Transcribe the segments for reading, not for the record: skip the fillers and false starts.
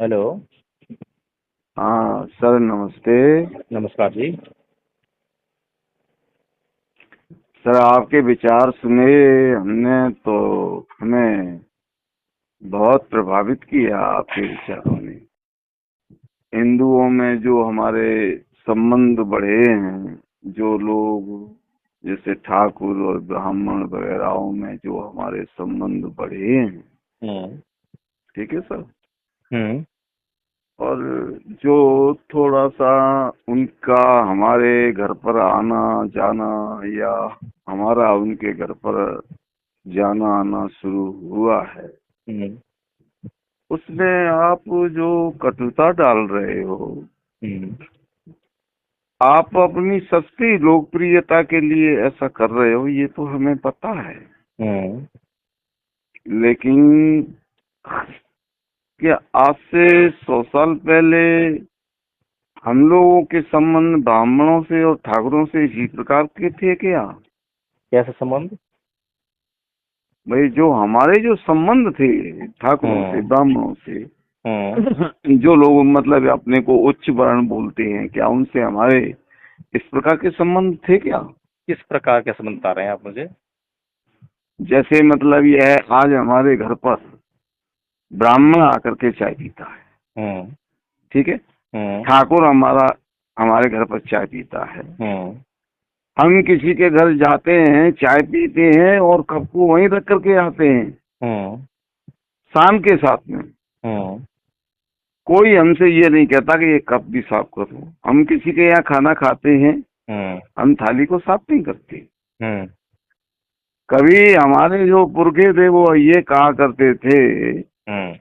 Hello. हाँ sir, नमस्ते। नमस्कार जी। सर, आपके विचार सुने हमने तो हमें बहुत प्रभावित किया आपके विचारों ने। हिंदुओं में जो हमारे संबंध बढ़े हैं, जो लोग जैसे ठाकुर और ब्राह्मण वगैरह में जो हमारे संबंध बढ़े हैं, हम्म। ठीक है सर। हम्म। और जो थोड़ा सा उनका हमारे घर पर आना जाना या हमारा उनके घर पर जाना आना शुरू हुआ है, हम्म। उसमें आप जो कटुता डाल रहे हो, हम्म। आप अपनी सस्ती लोकप्रियता के लिए ऐसा कर रहे हो, ये तो हमें पता है। हम्म। लेकिन क्या आज से 100 साल पहले हम लोगों के संबंध ब्राह्मणों से और ठाकुरों से इसी प्रकार के थे क्या? कैसे संबंध? भाई, जो हमारे जो संबंध थे ठाकुरों से हम्म। ब्राह्मणों से, हम्म। जो लोग मतलब अपने को उच्च वर्ण बोलते हैं, क्या उनसे हमारे इस प्रकार के संबंध थे क्या? किस प्रकार के संबंध बता रहे हैं आप मुझे? जैसे मतलब ये है, आज हमारे घर पर ब्राह्मण आकर के चाय पीता है, हम्म। ठीक है। हम्म। ठाकुर हमारे घर पर चाय पीता है। हम्म। हम किसी के घर जाते हैं, चाय पीते हैं और कप को वहीं रख करके आते हैं, हम्म। शाम के साथ में। हम्म। कोई हमसे ये नहीं कहता कि ये कप भी साफ करो। हम किसी के यहाँ खाना खाते हैं, हम्म। हम थाली को साफ नहीं करते। हम्म। कभी हमारे जो पुरखे थे वो ये कहा करते थे हम्म।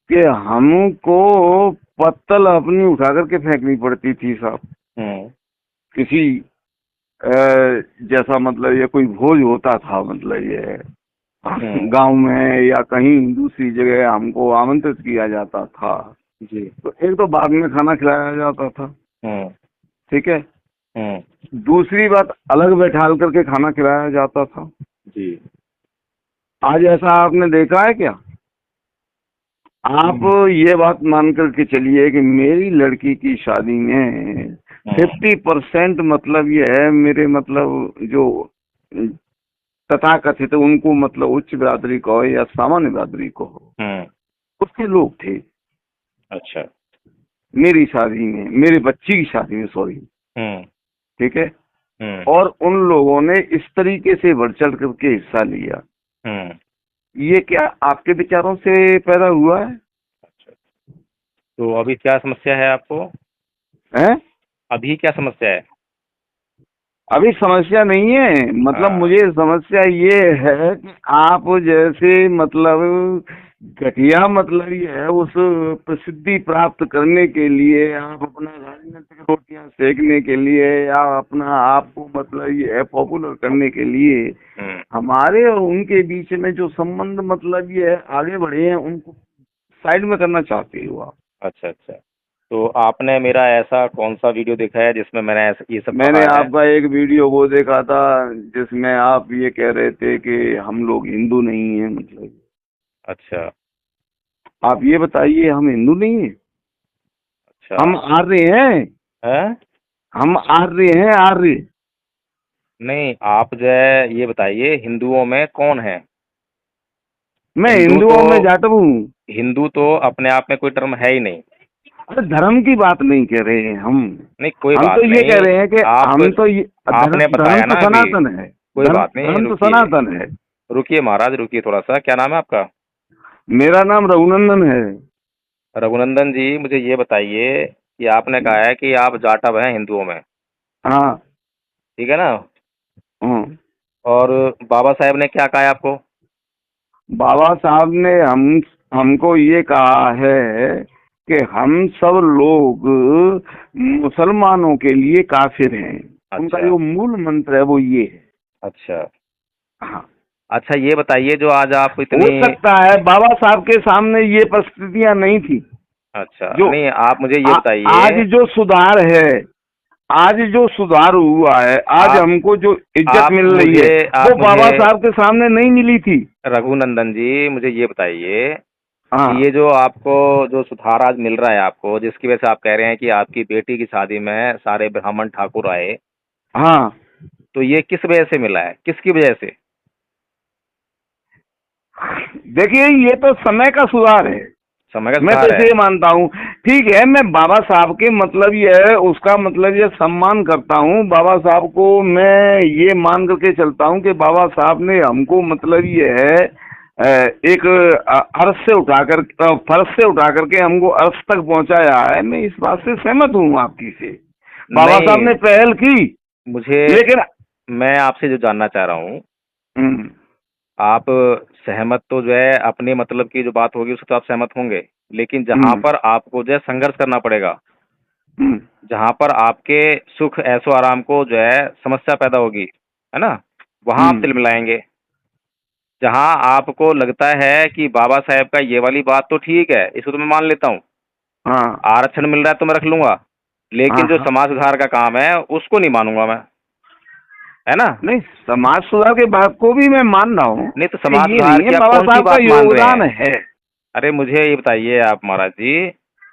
कि हमको पत्तल अपनी उठा करके फेंकनी पड़ती थी साहब। हम्म। किसी अ, जैसा मतलब ये कोई भोज होता था, मतलब ये हम्म। गांव में या कहीं दूसरी जगह हमको आमंत्रित किया जाता था, जी। तो एक तो बाद में खाना खिलाया जाता था, हम्म। ठीक है। हम्म। दूसरी बात, अलग बैठाल करके खाना खिलाया जाता था। जी। आज ऐसा आपने देखा है क्या? आप हम्म। ये बात मान करके चलिए कि मेरी लड़की की शादी में हम्म। 50% मतलब ये है, मेरे मतलब जो तथाकथित उनको मतलब उच्च बिरादरी को हो या सामान्य बिरादरी को हो, हम्म। उसके लोग थे अच्छा। मेरी शादी में, मेरे बच्ची की शादी में, सॉरी, हम्म। ठीक है। हम्म। और उन लोगों ने इस तरीके से बढ़ चढ़ करके हिस्सा लिया। हम्म। ये क्या आपके विचारों से पैदा हुआ है? अच्छा, तो अभी क्या समस्या है आपको? हैं? अभी क्या समस्या है? अभी समस्या नहीं है, मतलब हाँ। मुझे समस्या ये है कि आप जैसे मतलब घटिया मतलब ये है, उस प्रसिद्धि प्राप्त करने के लिए आप अपना राजनीतिक रोटियां सेकने के लिए या अपना आपको मतलब ये है पॉपुलर करने के लिए हम्म। हमारे और उनके बीच में जो संबंध मतलब ये है आगे बढ़े हैं, उनको साइड में करना चाहते हो आप। अच्छा अच्छा, तो आपने मेरा ऐसा कौन सा वीडियो देखा है जिसमें मैंने ये सब मैंने कहा है? आपका एक वीडियो वो देखा था जिसमें आप ये कह रहे थे कि हम लोग हिंदू नहीं हैं, मतलब अच्छा। आप ये बताइए, हम हिंदू नहीं हैं? अच्छा। हम आर्य हैं। है? हम आर्य हैं, आर्य। नहीं, आप जो है ये बताइए, हिंदुओं में कौन है? मैं हिंदू तो हिंदुओं में जाट हूँ। हिंदू तो अपने आप में कोई टर्म है ही नहीं। अरे धर्म की बात नहीं कह रहे हैं हम। नहीं, कोई हम बात तो ये कह नहीं। रहे हैं कि आप हम तो ये धर्म, आपने धर्म बताया तो ना अभी। सनातन है। कोई धर्म, बात नहीं, धर्म तो रुकिए। सनातन है। रुकिए महाराज, रुकिए थोड़ा सा। क्या नाम है आपका? मेरा नाम रघुनंदन है। रघुनंदन जी, मुझे ये बताइए कि आपने कहा है कि आप जाटव हैं हिंदुओं में, हाँ। ठीक है ना? हाँ। और बाबा साहेब ने क्या कहा है आपको? बाबा साहब ने हमको ये कहा है कि हम सब लोग मुसलमानों के लिए काफिर हैं। उनका अच्छा। जो मूल मंत्र है वो ये है। अच्छा। हाँ। अच्छा, ये बताइए, जो आज आप हो इतनी। सकता है बाबा साहब के सामने ये परिस्थितियां नहीं थी। अच्छा, जो नहीं, आप मुझे ये आज बताइए। जो सुधार है, आज जो सुधार हुआ है, आज आप हमको जो इज्जत आप मिल रही मुझे है, आप वो मुझे बाबा साहब के सामने नहीं मिली थी। रघुनंदन जी, मुझे ये बताइए हाँ कि ये जो आपको जो सुधार आज मिल रहा है आपको, जिसकी वजह से आप कह रहे हैं कि आपकी बेटी की शादी में सारे ब्राह्मण ठाकुर आए, हाँ। तो ये किस वजह से मिला है, किसकी वजह से? देखिए, ये तो समय का सुधार है। समय का मैं तो सुधार है। इसे मानता हूँ। ठीक है, मैं बाबा साहब के मतलब ये है, उसका मतलब ये सम्मान करता हूँ। बाबा साहब को मैं ये मान करके चलता हूँ कि बाबा साहब ने हमको मतलब ये है एक अर्श से उठाकर फर्श से उठा करके हमको अर्श तक पहुंचाया है। मैं इस बात से सहमत हूँ आपकी से। बाबा साहब नहीं, ने पहल की, मुझे लेकिन मैं आपसे जो जानना चाह रहा हूँ, हम्म, आप सहमत तो जो है अपने मतलब की जो बात होगी उससे तो आप सहमत होंगे, लेकिन जहाँ हम्म, पर आपको जो है संघर्ष करना पड़ेगा, हम्म, जहाँ पर आपके सुख ऐशो आराम को जो है समस्या पैदा होगी, है ना, वहाँ आप हम्म, तिलमिलाएंगे। जहाँ आपको लगता है कि बाबा साहेब का ये वाली बात तो ठीक है, इसको तो मैं मान लेता हूँ, हाँ, आरक्षण मिल रहा है तो मैं रख लूंगा, हाँ, लेकिन जो हाँ। समाज सुधार का काम है उसको नहीं मानूंगा मैं, है ना। नहीं, समाज सुधार के बात को भी मैं मान रहा हूँ नहीं तो कि समाज ये सुधार नहीं है, की आप बाबा कौन सी साहब का बात मान रहे योगदान हैं? है। अरे मुझे ये बताइए आप महाराज जी,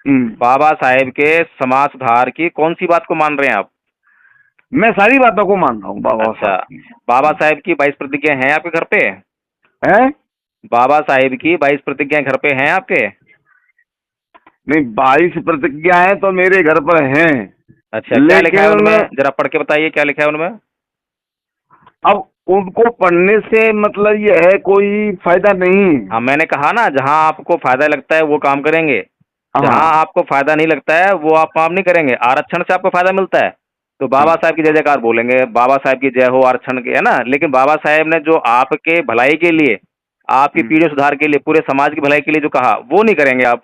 हम्म, बाबा साहेब के समाज सुधार की कौन सी बात को मान रहे हैं आप? मैं सारी बातों को मान रहा हूँ बाबा अच्छा, साहब की। बाबा साहेब की 22 प्रतिज्ञा हैं आपके घर पे? है। बाबा साहेब की 22 प्रतिज्ञाएं घर पे हैं आपके? नहीं, 22 प्रतिज्ञाएं तो मेरे घर पर हैं, अच्छा, क्या लिखा है लेकिन उनमें, जरा पढ़ के बताइए क्या लिखा है उनमें। अब उनको पढ़ने से मतलब ये है, कोई फायदा नहीं है। हाँ, मैंने कहा ना, जहाँ आपको फायदा लगता है वो काम करेंगे, जहाँ हाँ। आपको फायदा नहीं लगता है वो आप काम नहीं करेंगे। आरक्षण से आपको फायदा मिलता है तो बाबा हाँ। साहब की जय जयकार बोलेंगे, बाबा साहब की जय हो आरक्षण की, है ना, लेकिन बाबा साहब ने जो आपके भलाई के लिए, आपकी हम्म, पीढ़ी सुधार के लिए, पूरे समाज की भलाई के लिए जो कहा वो नहीं करेंगे आप।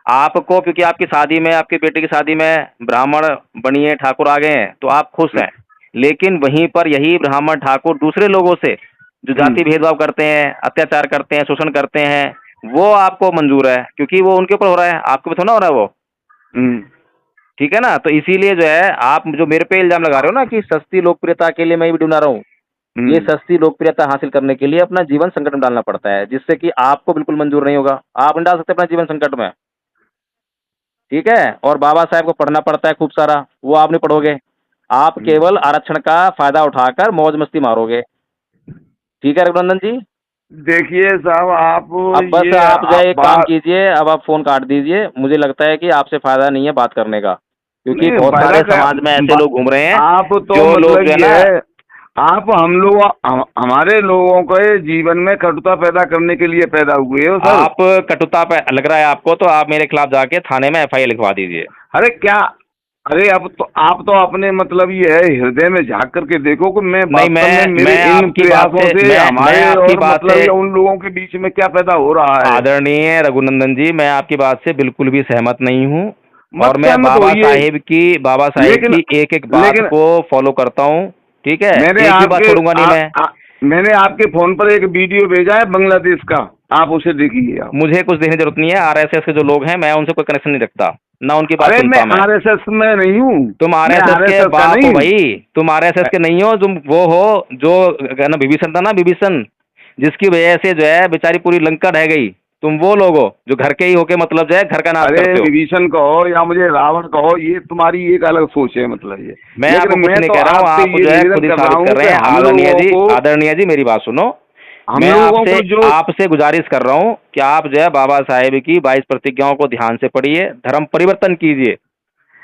आपको क्योंकि आपकी शादी में, आपकी बेटी की शादी में ब्राह्मण बनिए ठाकुर आ गए हैं तो आप खुश हैं, लेकिन वहीं पर यही ब्राह्मण ठाकुर दूसरे लोगों से जो हम्म, जाति भेदभाव करते हैं, अत्याचार करते हैं, शोषण करते हैं, वो आपको मंजूर है क्योंकि वो उनके ऊपर हो रहा है, आपके ऊपर थोड़ा हो रहा है वो। हम्म, ठीक है ना, तो इसीलिए जो है आप जो मेरे पे इल्जाम लगा रहे हो ना कि सस्ती लोकप्रियता के लिए मैं ये वीडियो बना रहा हूँ, ये हम्म, सस्ती लोकप्रियता हासिल करने के लिए अपना जीवन संकट में डालना पड़ता है, जिससे कि आपको बिल्कुल मंजूर नहीं होगा, आप नहीं डाल सकते अपना जीवन संकट में। ठीक है, और बाबा साहेब को पढ़ना पड़ता है खूब सारा, वो आप नहीं पढ़ोगे, आप हम्म। केवल आरक्षण का फायदा उठाकर मौज मस्ती मारोगे। ठीक है रघुनंदन जी, देखिए साहब, आप अब बस ये आप जो है आप एक काम बात कीजिए, अब आप फोन काट दीजिए, मुझे लगता है कि आपसे फायदा नहीं है बात करने का, क्योंकि नहीं, बहुत फायदा सारे का समाज में ऐसे लोग घूम रहे हैं आप तो जो लोग मतलब जो है ये ना, है, आप हम लोग हमारे लोगों के जीवन में कटुता पैदा करने के लिए पैदा हुए हो सर। आप कटुता पे लग रहा है आपको तो आप मेरे खिलाफ जाके थाने में एफआईआर लिखवा दीजिए। अरे क्या, अरे अब तो आप तो अपने मतलब ये है, हृदय में झांक करके देखो कि मैं नहीं, वास्तव में मैं मेरे मैं इन आपकी बात प्रयासों से से मैं हमारे आपकी और बात मतलब से ये उन लोगों के बीच में क्या पैदा हो रहा है। आदरणीय रघुनंदन जी, मैं आपकी बात से बिल्कुल भी सहमत नहीं हूँ, मत और मैं सहमत होइए, बाबा साहेब लेकिन की एक एक बात लेकिन को फॉलो करता हूँ। ठीक है, मैंने एक भी बात आपके छोड़ूंगा नहीं मैं। मैंने आपके फोन पर एक वीडियो भेजा है बांग्लादेश का, आप उसे देखिए आप। मुझे कुछ देखने की जरूरत नहीं है, आरएसएस के जो लोग हैं मैं उनसे कोई कनेक्शन नहीं रखता, ना उनकी बात अरे मैं सुनता मैं। आरएसएस में नहीं हूँ, तुम मैं आरएसएस के आरएसएस का बाप नहीं हो हूँ। भाई, तुम आरएसएस के नहीं हो, तुम वो हो जो ना विभीषण था ना, विभीषण, जिसकी वजह से जो है बेचारी पूरी लंका ढह गई, तुम वो लोग हो जो घर के ही होके मतलब जो है घर का नाश अरे करते हो। विभीषण कहो या मुझे रावण कहो, ये तुम्हारी एक अलग सोच है मतलब ये। मैं आपको लेकिन कुछ मैं नहीं तो कह रहा हूँ, आपसे आप ये जो है निवेदन खुद ही कर रहा साबित हूँ कर रहे कि हैं। हम लोगों को, आदरणीय जी मेरी बात सुनो, हम मैं लोगों आपसे को जो आपसे गुजारिश कर रहा हूँ कि आप जो है बाबा साहेब की 22 प्रतिज्ञाओं को ध्यान से पढ़िए, धर्म परिवर्तन कीजिए।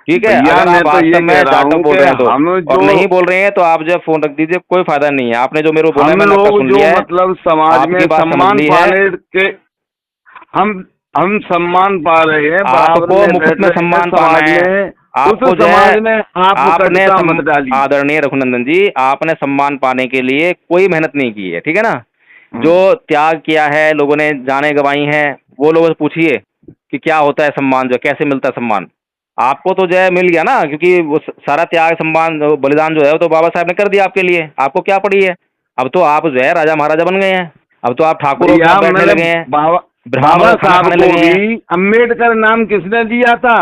ठीक है, भैया, अगर मैं आप तो ये वास्तव में कह रहा जाटव हूँ बोल कि रहे हैं तो, हम और जो नहीं बोल रहे हैं तो आप जो है फोन रख दीजिए, कोई फायदा नहीं है, आपने जो मेरे को बोला है हम मैंने आपका लोग सुन जो लिया है, मतलब समाज में आपकी बात समझ सम्मान ली है। पाने के, हम हम सम्मान पा रहे हैं, बराबर आपको में मुफ्त बैठ में रहे हैं सम्मान पाना समाज है, में, उस आपको जो है समाज में आप कटुता मत डालिए। आदरणीय रघुनंदन जी, आपने सम्मान पाने के लिए कोई मेहनत नहीं की है, ठीक है ना, जो हम्म। त्याग किया है लोगों ने, जाने गंवाई हैं, वो लोगों से पूछिए कि क्या होता है सम्मान, जो कैसे मिलता है सम्मान। आपको तो जो है मिल गया ना, क्योंकि वो सारा त्याग सम्मान बलिदान जो है वो तो बाबा साहब ने कर दिया आपके लिए, आपको क्या पड़ी है। अब तो आप जो है राजा महाराजा बन गए हैं, अब तो आप ठाकुरों के भैया, साथ बैठने मैंने लगे हैं, बाबा ब्राह्मणों बाबा का खाना साहब खाने को लगे हैं। भी अम्बेडकर नाम किसने दिया था।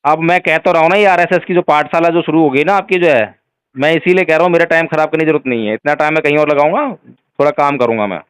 अब मैं कह तो रहा हूँ ना, ये आरएसएस की जो पाठशाला जो शुरू हो गई ना आपकी जो है, मैं इसीलिए कह रहा हूँ मेरा टाइम खराब करने की जरूरत नहीं है, इतना टाइम मैं कहीं और लगाऊंगा, थोड़ा काम करूंगा मैं।